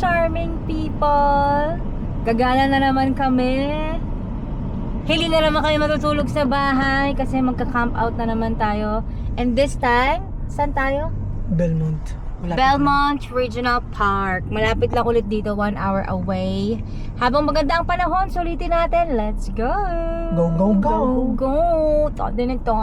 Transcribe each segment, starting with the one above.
charming people! Gagala na naman kami. Hili na naman kami matutulog sa bahay kasi magka-camp out na naman tayo. And this time, saan tayo? Belmont. Malapit Belmont Regional Park. Malapit lang ulit dito, 1 hour away. Habang maganda ang panahon, sulitin natin. Let's go! Go, go, go! Go! Todo din ito.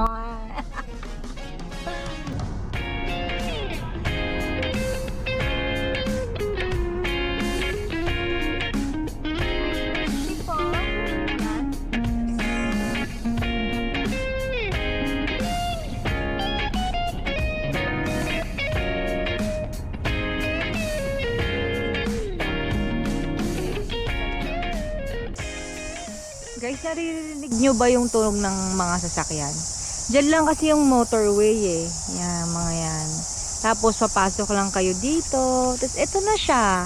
Guys, naririnig nyo ba yung tunog ng mga sasakyan? Diyan lang kasi yung motorway eh. Yan, mga yan. Tapos papasok lang kayo dito. Tapos ito na siya.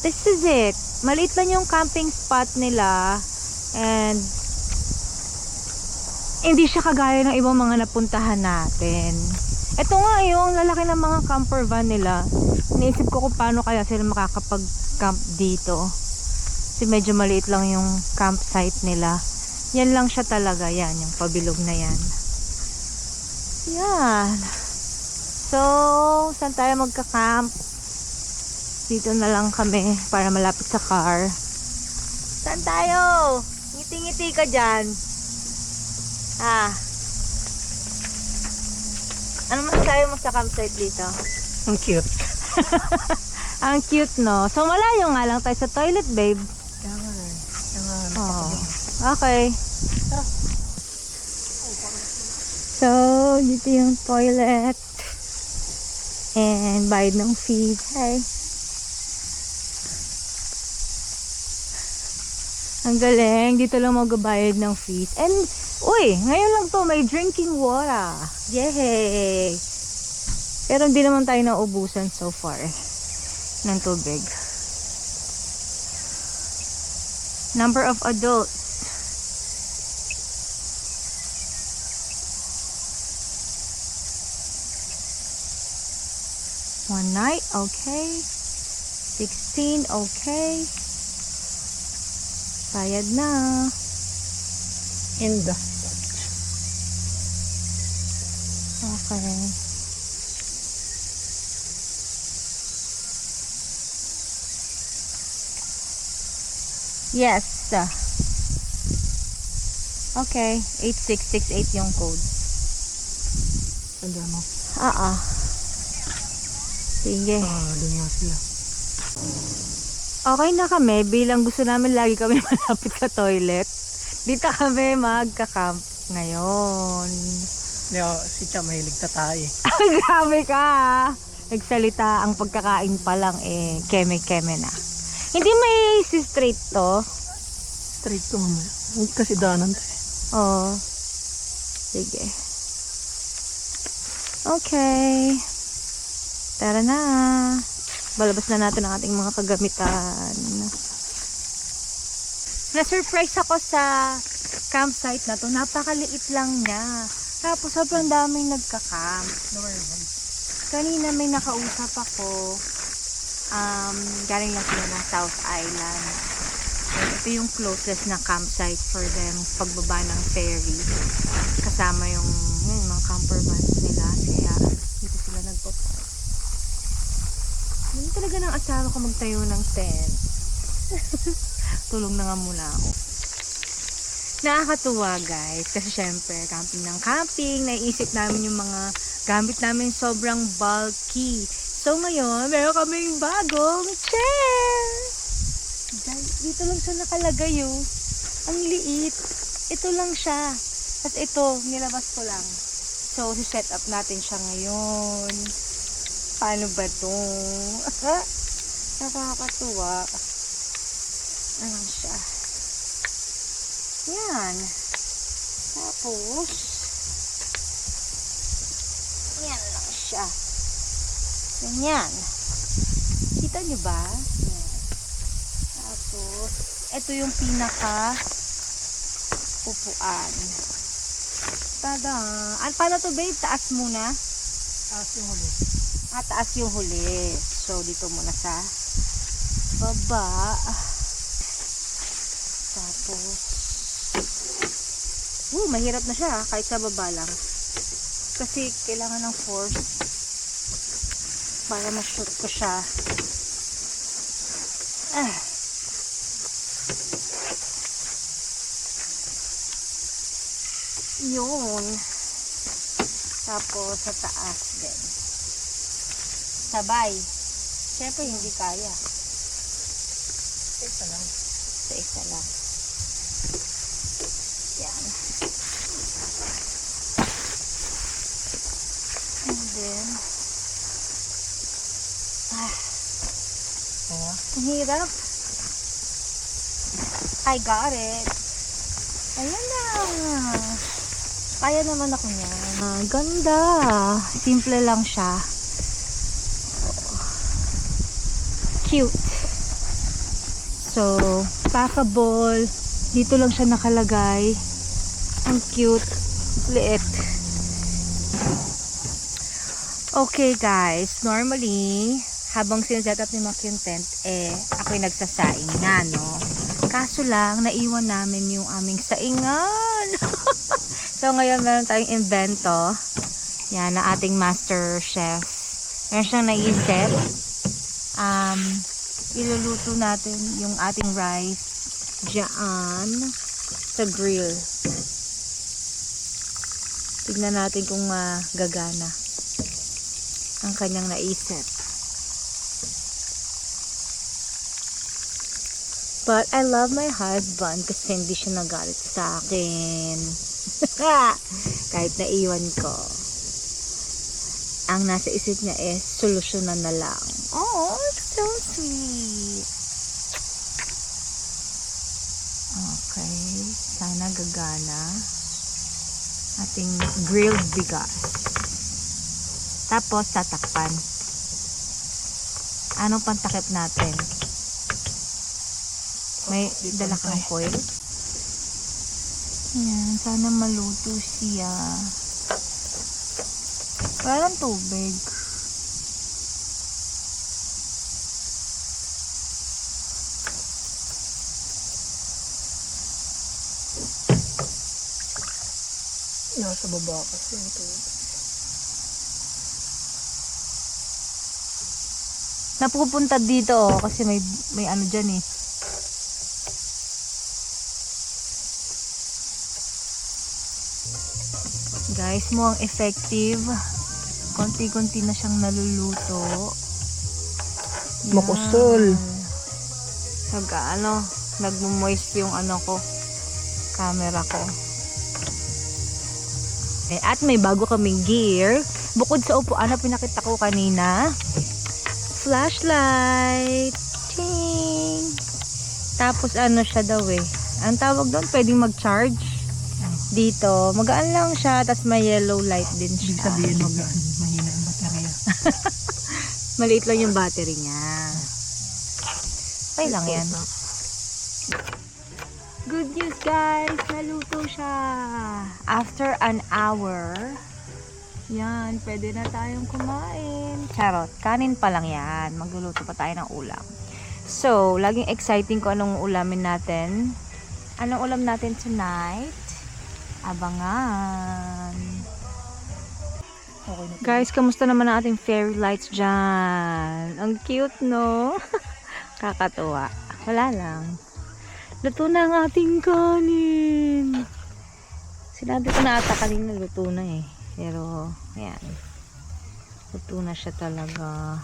This is it. Maliit lang yung camping spot nila. And hindi siya kagaya ng ibang mga napuntahan natin. Ito nga yung lalaki ng mga camper van nila. Iniisip ko kung paano kaya sila makakapag-camp dito. Kasi medyo maliit lang yung campsite nila. Yan lang siya talaga. Yan, yung pabilog na yan. Yan. So, saan tayo magka-camp? Dito na lang kami para malapit sa car. Saan tayo? Ngiti-ngiti ka dyan. Ano masasabi mo sa campsite dito? Ang cute. Ang cute, no? So, malayo nga lang tayo sa toilet, babe. Oh, okay. So, dito yung toilet. And bayad ng fee. Hi. Ang galing. Dito lang magbabayad ng fees. And, uy, ngayon lang to may drinking water. Yay! Pero hindi naman tayo naubusan so far ng tubig. Number of adults. One night, okay. 16, okay. Bayad na. In the Okay. Yes. Okay. 8668 yung code. Tanda mo. Sige. Doon nga sila. Okay na kami. Bilang gusto namin lagi kami malapit sa toilet. Dito kami magka-camp ngayon. Si Cha mahilig tatay. Grabe ka. Nagsalita ang pagkakain pa lang keme-keme na. Hindi may straight to. Straight to mamaya. Kasi daanan tayo. Oo. Sige. Okay. Tara na. Balabas na natin ang ating mga kagamitan. Na-surprise ako sa campsite na to. Napakaliit lang niya. Tapos sobrang daming nagka-camp. Kanina may nakausap ako. Galing lang sila ng South Island. And ito yung closest na campsite for them pagbaba ng ferry. Kasama yung mga camper vans nila. Kaya dito sila nagpo-park. Hindi talaga ng asawa ko magtayo ng tent. Tulong na nga muna ako. Nakakatuwa guys. Kasi syempre, camping ng camping. Naiisip namin yung mga gamit namin sobrang bulky. So ngayon, meron kaming bagong chair. Dito lang siya nakalagay oh. Ang liit. Ito lang siya. At ito, nilabas ko lang. So, set up natin siya ngayon. Paano ba to? Nakakatuwa. Ayan siya. Yan. Tapos, yan lang siya. Ganyan. Kita nyo ba? Yan. Tapos, ito yung pinaka upuan. Tada. Paano to babe? Taas muna? Taas yung huli. Taas yung huli. So, dito muna sa baba. Tapos, mahirap na siya kahit sa baba lang. Kasi kailangan ng force para ma-shoot ko siya. Yun. Tapos sa taas din. Sabay. Siyempre hindi kaya. Isa lang. Sa isa lang. Yan. And then, Kaya, ang hirap. I got it. Ayan na. Kaya naman ako niyan. Ganda. Simple lang siya. Cute. So, packable. Dito lang siya nakalagay. Ang cute. Liit. Okay guys, normally, habang sineset up ni Mac yung tent, ako'y nagsasaing na, no? Kaso lang, naiwan namin yung aming saingan. So, ngayon meron tayong invento. Yan, na ating master chef. Meron siyang naisip. Iluluto natin yung ating rice dyan sa grill. Tignan natin kung gagana ang kanyang naisip. But I love my husband kasi hindi siya nagalit sa akin. Kahit naiwan ko. Ang nasa isip niya solusyonan na lang. Oh, so sweet. Okay. Sana gagana. Ating grilled bigas. Tapos, tatakpan. Anong pantakip natin? May dala kang foil? Yan. Sana maluto siya. Parang tubig. nasa baba kasi ito. Napupunta dito kasi may ano diyan eh. Guys, mukhang effective. Konti-konti na siyang naluluto. Makusol. Nagmo-moist yung camera ko. At may bago kaming gear. Bukod sa upuan na pinakita ko kanina. Flashlight. Ting! Tapos siya daw eh. Ang tawag doon, pwedeng mag-charge. Dito, magaan lang siya, tapos may yellow light din siya. Ibig sabihin mahina yung baterya. Maliit lang yung battery niya. Okay lang yan. Good news guys, naluto siya. After an hour, yan, pwede na tayong kumain. Charot, kanin pa lang yan. Magluluto pa tayo ng ulam. So, laging exciting ko anong ulamin natin. Anong ulam natin tonight? Abangan. Okay na. Guys, kamusta naman ang ating fairy lights dyan? Ang cute, no? Kakatuwa. Wala lang. Luto na ang ating kanin. Sinabi ko na ata kanina luto na eh. Pero, ayan. Luto na siya talaga.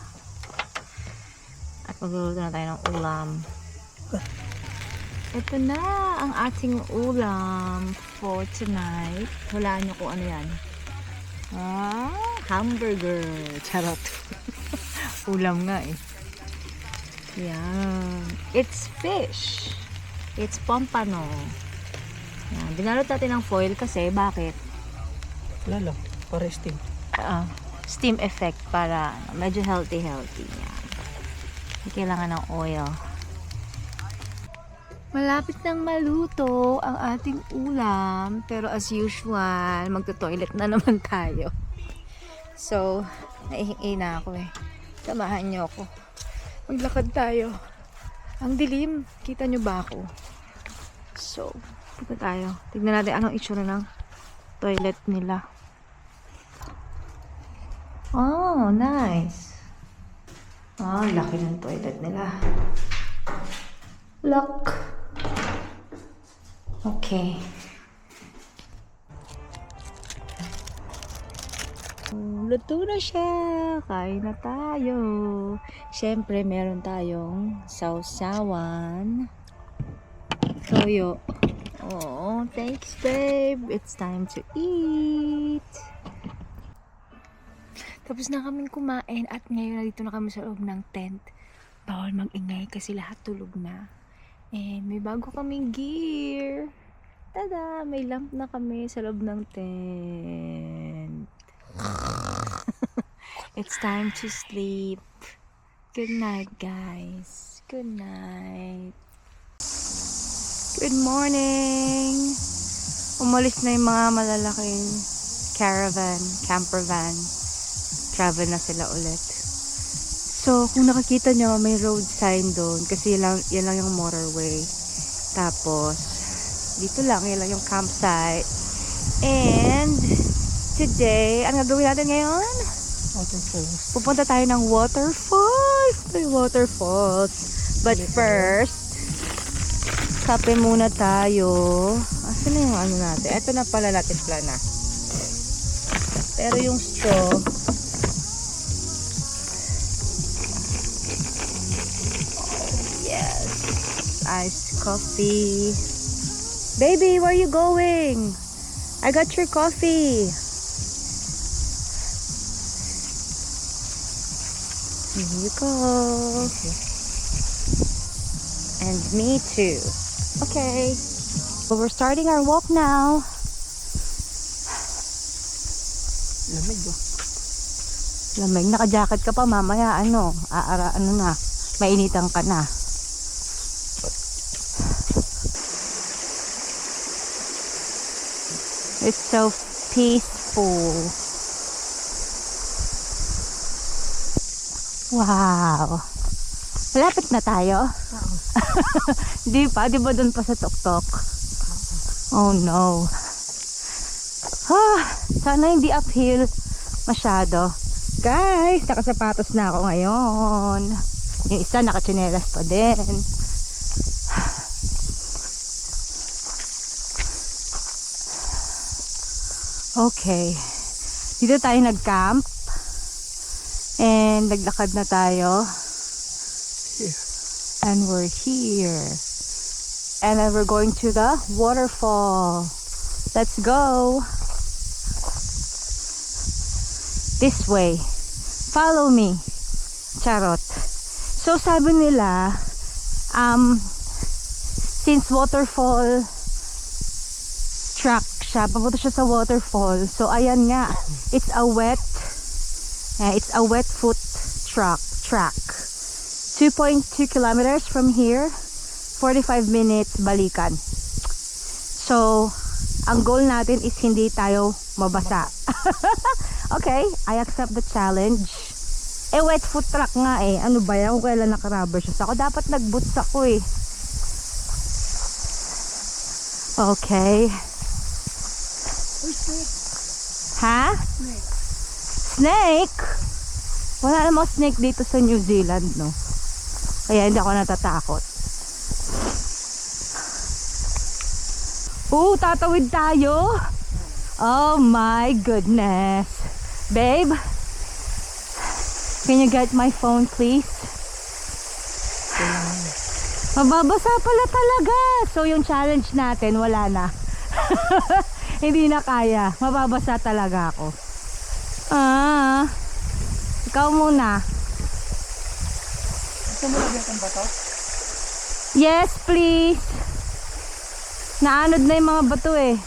At magluluto na tayo ng ulam. Ito na ang ating ulam for tonight. Hulaan niyo kung ano yan. Hamburger. Charot. Ulam nga eh. Yan. It's fish. It's pompano. Yan. Binalot natin ng foil kasi bakit? Wala lang. Para steam. Steam effect para medyo healthy. Yan. Kailangan ng oil. Malapit nang maluto ang ating ulam. Pero as usual, magto-toilet na naman tayo. So, naihingi na ako eh. Samahan niyo ako. Maglakad tayo. Ang dilim. Kita nyo ba ako? So, punta tayo. Tignan natin anong itsura ng toilet nila. Oh, nice. Ah, laki ng toilet nila. Look. Okay. Luto na siya. Kain na tayo. Siyempre, meron tayong sausawan. Toyo. Oh, thanks, babe. It's time to eat. Tapos na kaming kumain at ngayon dito na kami sa loob ng tent. Bawal mag-ingay kasi lahat tulog na. And may bago kaming gear. Tada! May lamp na kami sa loob ng tent. It's time to sleep. Good night, guys. Good night. Good morning. Umalis na yung mga malalaking caravan, camper van. Travel na sila ulit. So, kung nakikita nyo, may road sign doon. Kasi yan lang yung motorway. Tapos, dito lang, yan lang yung campsite. And, today, ano gagawin natin ngayon? Waterfalls. Pupunta tayo ng waterfalls. May waterfalls. But first, kape muna tayo. Asan na yung ano natin? Ito na pala natin plana. Pero yung straw, yes, iced coffee. Baby, where are you going? I got your coffee. Here you go. And me too. Okay. So we're starting our walk now. Lamig oh. Lamig, naka-jacket ka pa mamaya, ano na, mainitan ka na. It's so peaceful. Wow. Malapit na tayo. Di ba doon pa sa tuktok? Oh no. Sana hindi uphill masyado. Guys, nakasapatos na ako ngayon. Yung isa nakatsinelas pa din. Okay. Dito tayo nag-camp. And naglakad na tayo. And we're here. And then we're going to the waterfall. Let's go. This way. Follow me. Charot. So sabi nila, since waterfall track siya, papunta siya sa waterfall. So ayan nga, it's a wet foot track. 2.2 kilometers from here, 45 minutes balikan. So, ang goal natin is hindi tayo mabasa. Okay, I accept the challenge. Wet foot track nga eh. Ano ba yan? Kung kailan naka-rubber shoes ako. Dapat nag-boots ako eh. Okay. Ha? Snake? Wala namang snake dito sa New Zealand, no? Kaya hindi ako natatakot. Tatawid tayo. Oh my goodness. Babe, can you get my phone please? Mababasa pala talaga. So yung challenge natin, wala na. Hindi na kaya. Mababasa talaga ako. Ikaw muna. Gusto mo lagyan ba to? Yes, please. Naanod na yung mga bato eh.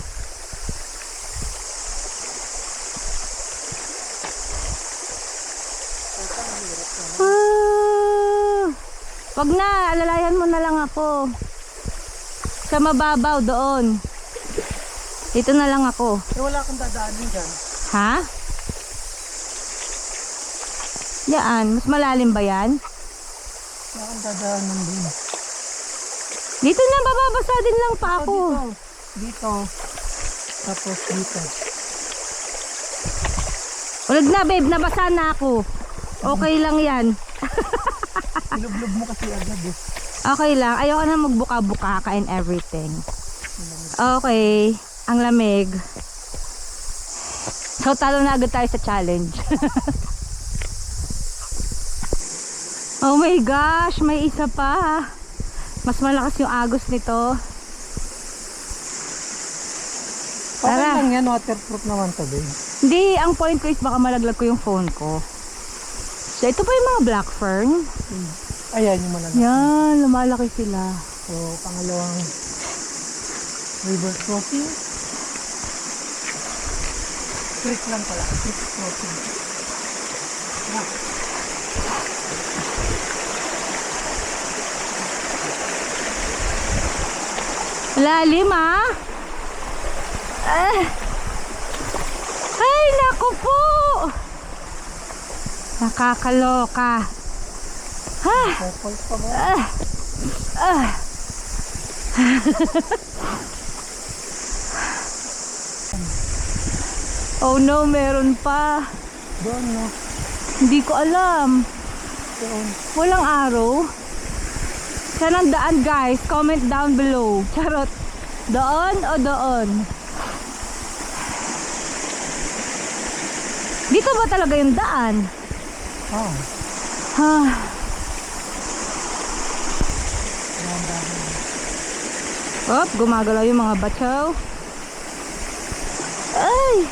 Wag na, alalayan mo na lang ako. Sa mababaw doon. Dito na lang ako. Wala akong dadaanin dyan. Ha? Yan, mas malalim ba yan? Wala akong dadaanin din. Dito na, bababasa din lang pa ako. Dito. Tapos dito. Ulag na, babe. Nabasa na ako. Okay lang yan. Ilublob mo kasi agad eh. Okay lang. Ayoko na magbuka-buka and everything. Okay. Ang lamig. So, talo na agad tayo sa challenge. Oh my gosh, may isa pa. Mas malakas yung agos nito. Okay Tara. lang yan, waterproof naman to, babe. Hindi, ang point ko is baka malaglag ko yung phone ko. So, ito pa yung mga black fern. Ayan yung malalaki. Yan, lumalaki sila. So, pangalawang river crossing. Creek lang pala. Creek crossing. Yeah. Lalim ah. Ay, naku po. Nakakaloka. Ha? Purple pa ba? Oh no, meron pa. Doon, no? Hindi ko alam. Doon. Walang araw. Saan ang daan, guys? Comment down below. Charot. Doon o doon? Dito ba talaga yung daan? Ah. Ha? Op, gumagalaw yung mga batsaw. Ay!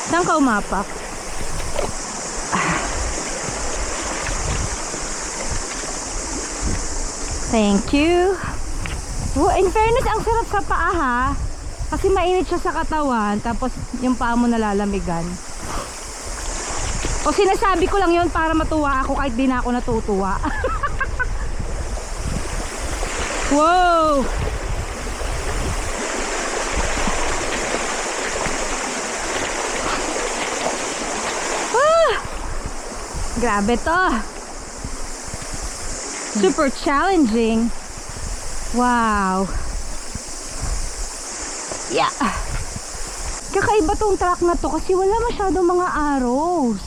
Saan ka umapak? Thank you. Oh, in fairness, ang sarap sa paa ha. Kasi mainit siya sa katawan, tapos yung paa mo nalalamigan. O sinasabi ko lang yun para matuwa ako kahit di na ako natutuwa. Wow! Ah! Grabe to. Super challenging. Wow. Yeah. Kakaiba tong track na to kasi wala masyadong mga arrows.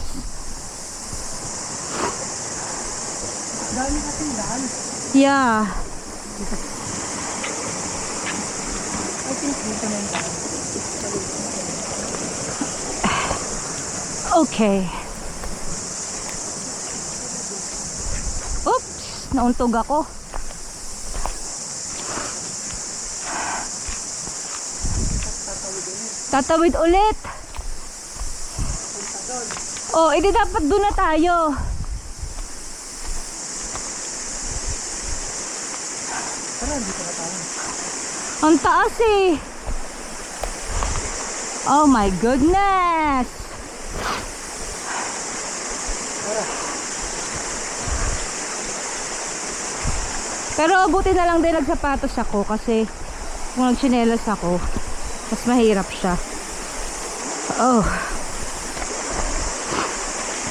Dami kasing daan. Yeah. I think dito na yung daan. Okay. Oops, nauntog ako. Tatawid ulit. Oh, edi dapat doon na tayo. Tara, dito na tayo. Ang taas eh. Oh my goodness. Pero buti na lang din nagsapatos ako kasi kung nagtsinelas ako, mas mahirap siya. Oh.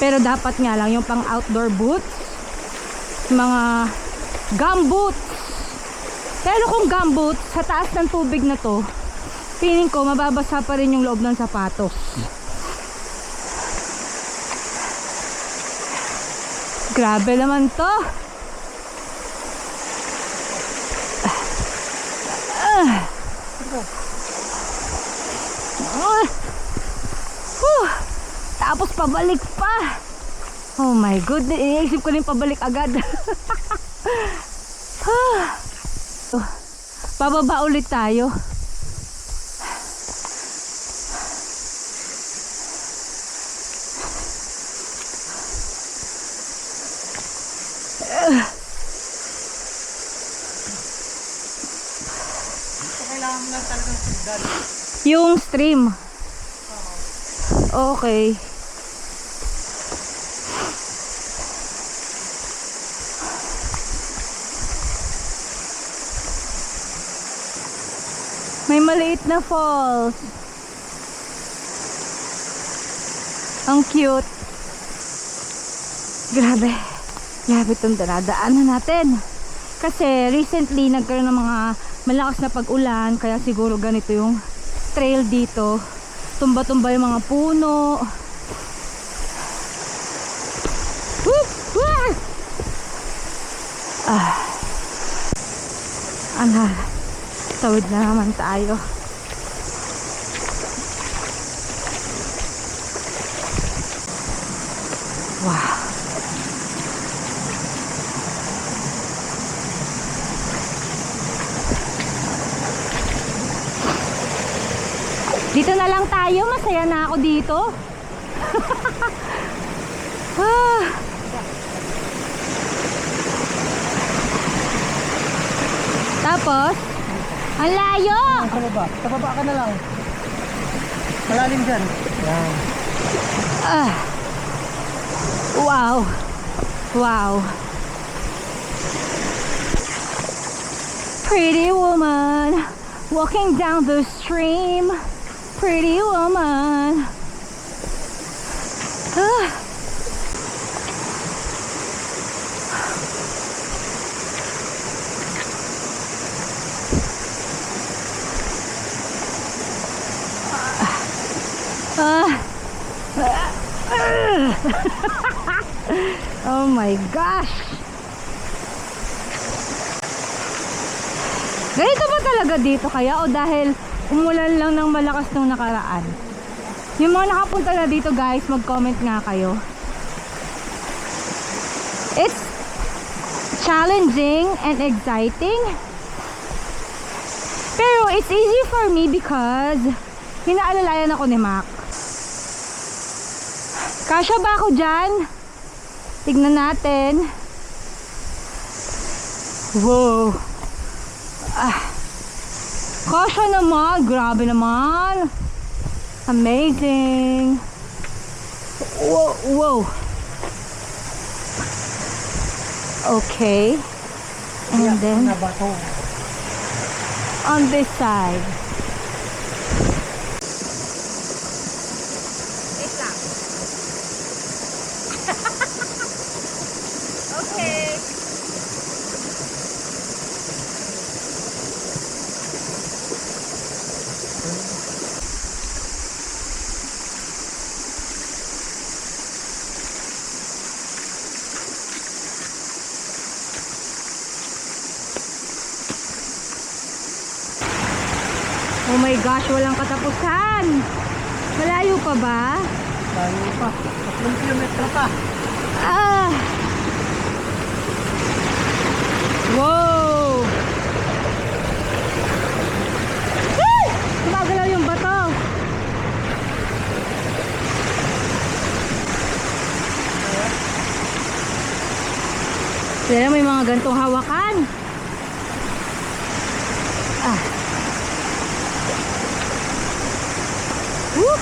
Pero dapat nga lang yung pang outdoor boots, mga gumboots. Pero kung gumboots, sa taas ng tubig na to, feeling ko mababasa pa rin yung loob ng sapatos. Grabe naman to. Tapos pabalik pa. Oh my goodness, iniisip ko rin pabalik agad. Pababa ulit tayo. Kailangan mo lang talagang sundan. Yung stream. Okay. May maliit na falls. Ang cute. Grabe. Grabe itong dinadaanan natin. Kasi recently nagkaroon ng mga malakas na pag-ulan, kaya siguro ganito yung trail dito. Tumba-tumba yung mga puno. Woo! Woo! Tawid na naman tayo. Wow. Dito na lang tayo, masaya na ako dito. Ah. Tapos, ang layo! Sa baba. Sa baba ka na lang. Malalim dyan. Yan. Ah. Wow. Wow. Pretty woman walking down the stream. Pretty woman. Ah. Oh my gosh. Ganito ba talaga dito kaya o dahil umulan lang ng malakas nung nakaraan? Yung mga nakapunta na dito guys, mag-comment nga kayo. It's challenging and exciting. Pero it's easy for me because hinaalalayan ako ni Mac. Kasya ba ako dyan? Tignan natin. Wow. Kasya naman. Grabe naman. Amazing. Whoa. Whoa. Okay. And then on this side. Okay. Oh my gosh, walang katapusan. Malayo pa ba? Malayo pa. 3 kilometro pa. Ah! Wow! Ah! Gumagalaw yung bato. Kaya may mga gantong hawakan. Ah. Woo!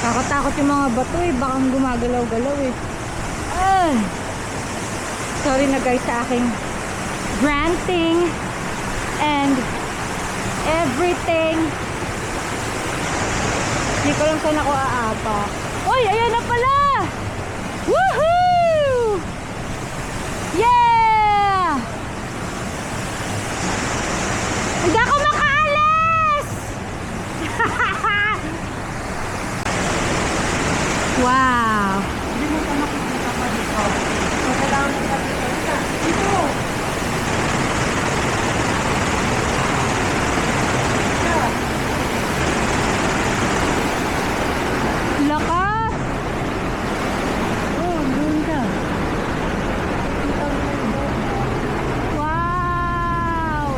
Kakatakot yung mga bato eh, baka gumagalaw-galaw eh. Ah! Sorry na guys sa aking ranting and everything. Hindi ko lang saan ako aapa. Uy, ayan na pala! Woohoo! Yeah! Hindi ako makaalis! Wow! Hindi mo pa makikita pa dito. So, kailangan mo pa dito. Dito! Lakas! Oh, doon ka. Wow!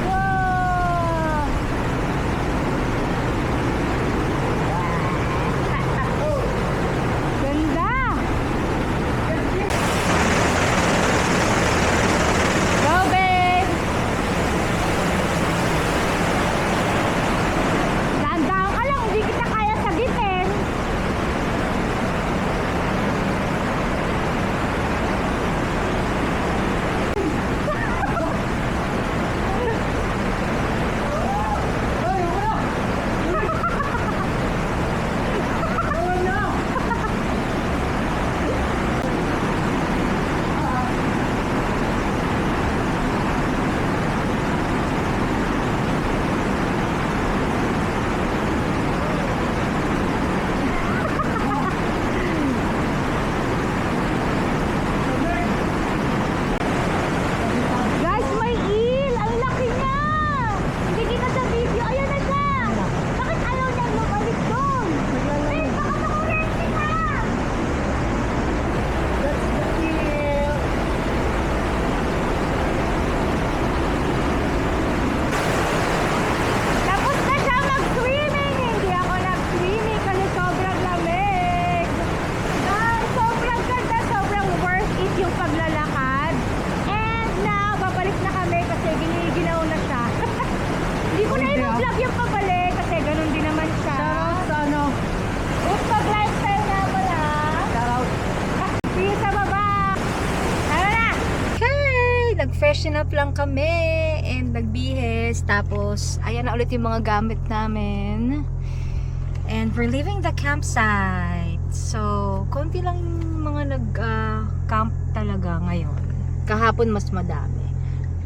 Wow! vlog yung pabalik kasi ganun din naman siya. Sa ano? Pag lifestyle nga pala. Shoutout. See you sa baba. Tara na! Okay! Nag-freshen up lang kami and nagbihis. Tapos, ayan na ulit yung mga gamit namin. And we're leaving the campsite. So, konti lang yung mga nag-camp talaga ngayon. Kahapon mas madami.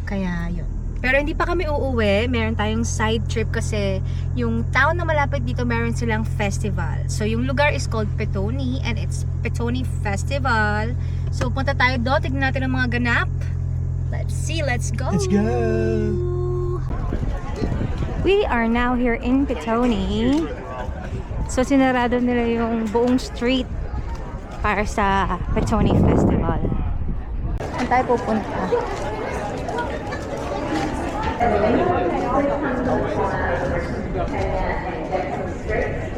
Kaya yun. Pero hindi pa kami uuwi. Meron tayong side trip kasi yung town na malapit dito meron silang festival. So yung lugar is called Petone and it's Petone Festival. So punta tayo doon. Tignan natin ang mga ganap. Let's see. Let's go. Let's go. We are now here in Petone. So sinarado nila yung buong street para sa Petone Festival. Saan tayo pupunta?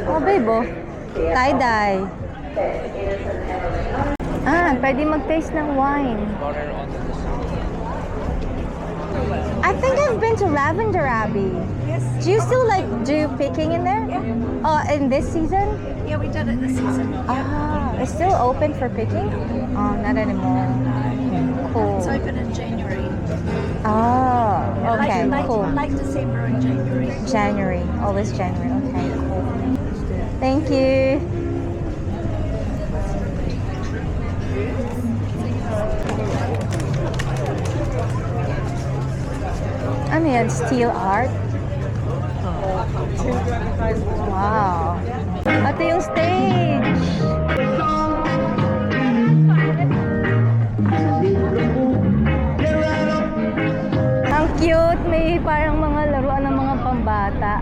Oh, babe, oh. Tie-dye. Ah, pwede mag-taste ng wine. I think I've been to Lavender Abbey. Yes. Do you still like do picking in there? Yeah. Oh, in this season? Yeah, we did it this season. Ah, it's still open for picking? Oh, not anymore. Cool. It's open in January. Oh, okay, cool. Like December and January. January, always January. Okay, cool. Thank you. Ano yan? Steel art? Wow. Ito yung stage. Ang cute. May parang mga laruan ng mga pambata.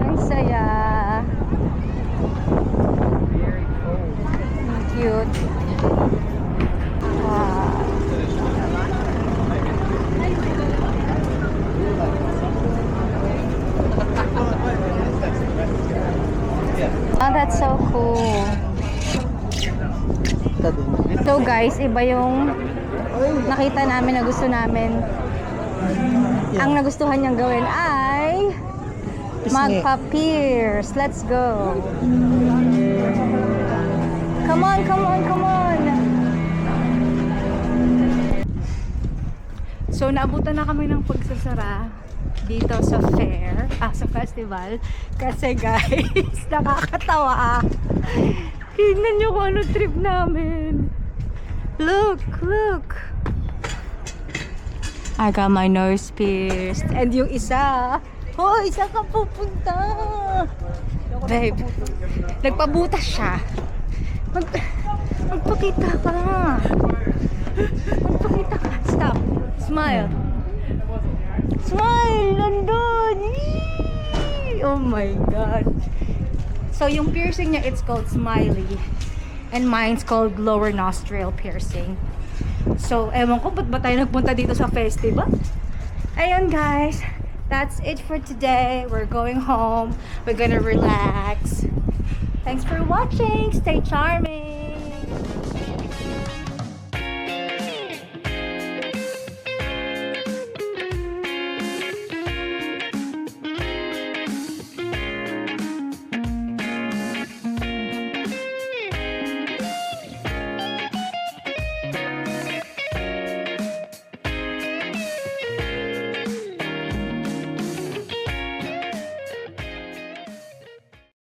Ang saya. Ang cute. Wow. Oh, that's so cool. So guys, iba yung nakita namin na gusto namin. Ang nagustuhan niyang gawin ay magpa-pierce. Let's go. Come on, come on, come on. So naabutan na kami ng pagsasara dito sa fair, sa festival. Kasi guys, nakakatawa. Tingnan nyo kung ano trip namin. Look, look. I got my nose pierced. And yung isa, oh, isa ka pupunta. Babe, nagpabutas siya. Magpakita ka. Magpakita ka. Stop. Smile. Smile! Nandun! Yee! Oh my God. So yung piercing niya, it's called Smiley. And mine's called lower nostril piercing. So, ewan ko, ba't ba tayo nagpunta dito sa festival? Ayun guys, that's it for today. We're going home. We're gonna relax. Thanks for watching. Stay charming.